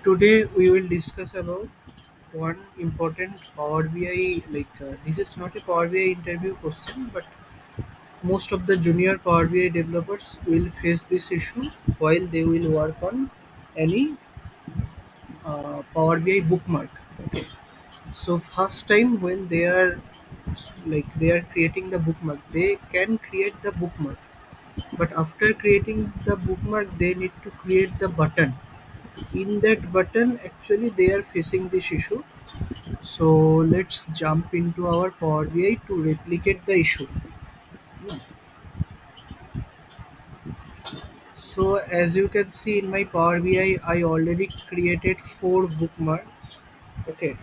Today we will discuss about one important Power BI. This is not a Power BI interview question, but most of the junior Power BI developers will face this issue while they will work on any Power BI bookmark. Okay, so first time when they are creating the bookmark, they can create the bookmark, but after creating the bookmark, they need to create the button. In that button, actually, they are facing this issue. So let's jump into our Power BI to replicate the issue. So as you can see in my Power BI, I already created four bookmarks. Okay.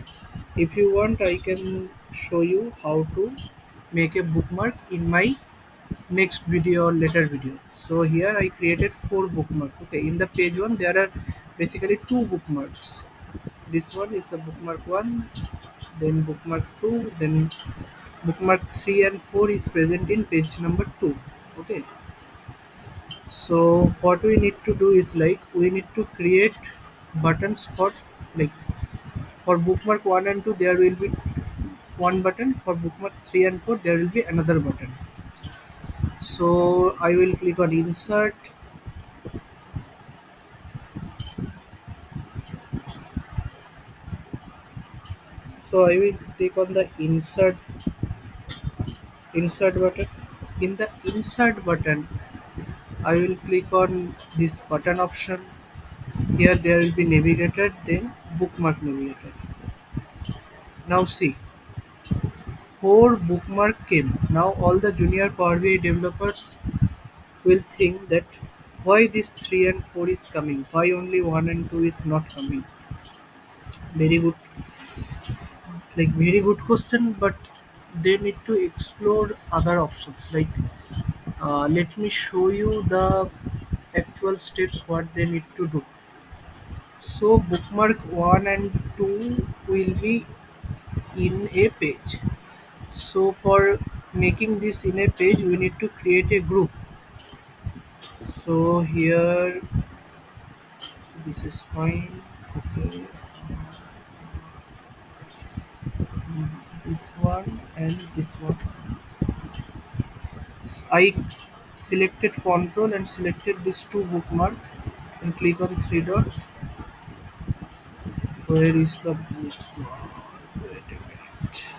If you want, I can show you how to make a bookmark in my next video or later video. So here I created four bookmarks. Okay. In the page one, there are basically two bookmarks. This one is the bookmark one, then bookmark 2, then bookmark 3 and 4 is present in page number 2. Okay, so what we need to do is we need to create buttons for like for bookmark 1 and 2 there will be one button, for bookmark 3 and 4 there will be another button. So I will click on insert. So I will click on the insert button. In the insert button I will click on this button option. Here there will be navigator, then bookmark navigator. Now see, 4 bookmark came. Now all the junior Power BI developers will think that why this 3 and 4 is coming, why only 1 and 2 is not coming. Very good, very good question, but they need to explore other options. Let me show you the actual steps what they need to do. So bookmark 1 and 2 will be in a page. So for making this in a page, we need to create a group. So here, this is fine. Okay, this one and this one. I selected control and selected these two bookmark and click on three dot. Where is the bookmark? Wait a minute.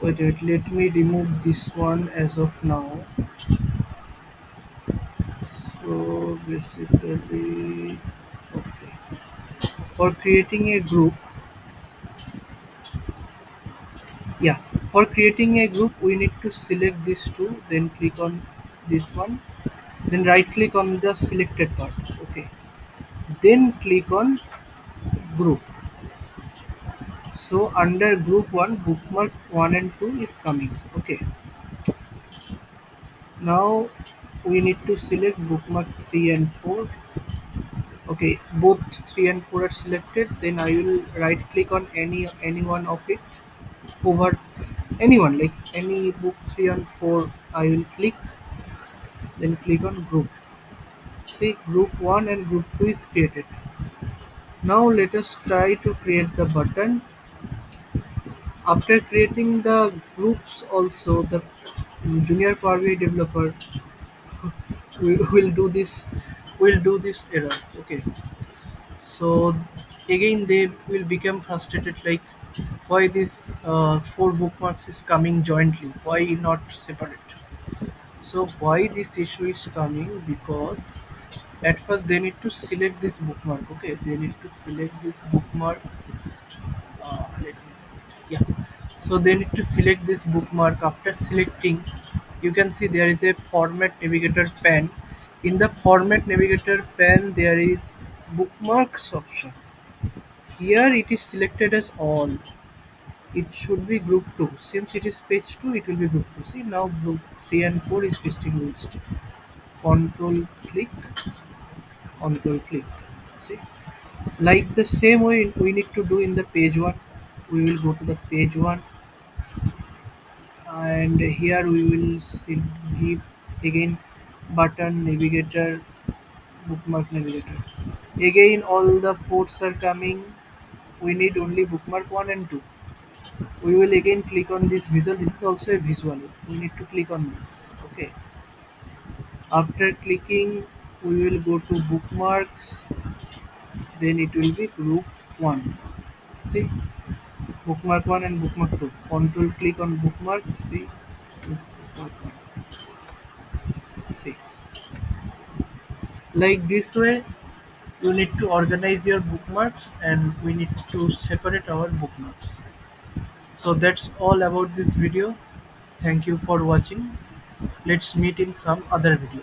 Wait a minute. Let me remove this one as of now. So basically, okay. For creating a group, yeah, for creating a group, we need to select these two, then click on this one, then right click on the selected part. Okay, then click on group. So under group one, bookmark 1 and 2 is coming. Okay, now we need to select bookmark 3 and 4. Okay, both 3 and 4 are selected. Then I will right click on any one of it over anyone, like any book 3 and 4. I will click, then click on group. See, group 1 and group 2 is created. Now let us try to create the button. After creating the groups also, the junior Power BI developer will do this error. Okay, so again they will become frustrated, like why this four bookmarks is coming jointly, why not separate. So why this issue is coming, because at first they need to select this bookmark. Okay, they need to select this bookmark. Let me, yeah, so they need to select this bookmark. After selecting, you can see there is a format navigator pane. In the format navigator pane there is bookmarks option. Here it is selected as all. It should be group 2. Since it is page 2, it will be group 2. See, now group 3 and 4 is distinguished. Control click, control click. See, like the same way we need to do in the page 1. We will go to the page 1, and here we will give again button navigator, bookmark navigator. Again, all the forts are coming. We need only bookmark 1 and 2. We will again click on this visual. This is also a visual. We need to click on this. Okay. After clicking, we will go to bookmarks. Then it will be group 1. See, bookmark 1 and bookmark 2. Control click on bookmark. See, bookmark 1. See, like this way, you need to organize your bookmarks and we need to separate our bookmarks. So that's all about this video. Thank you for watching. Let's meet in some other video.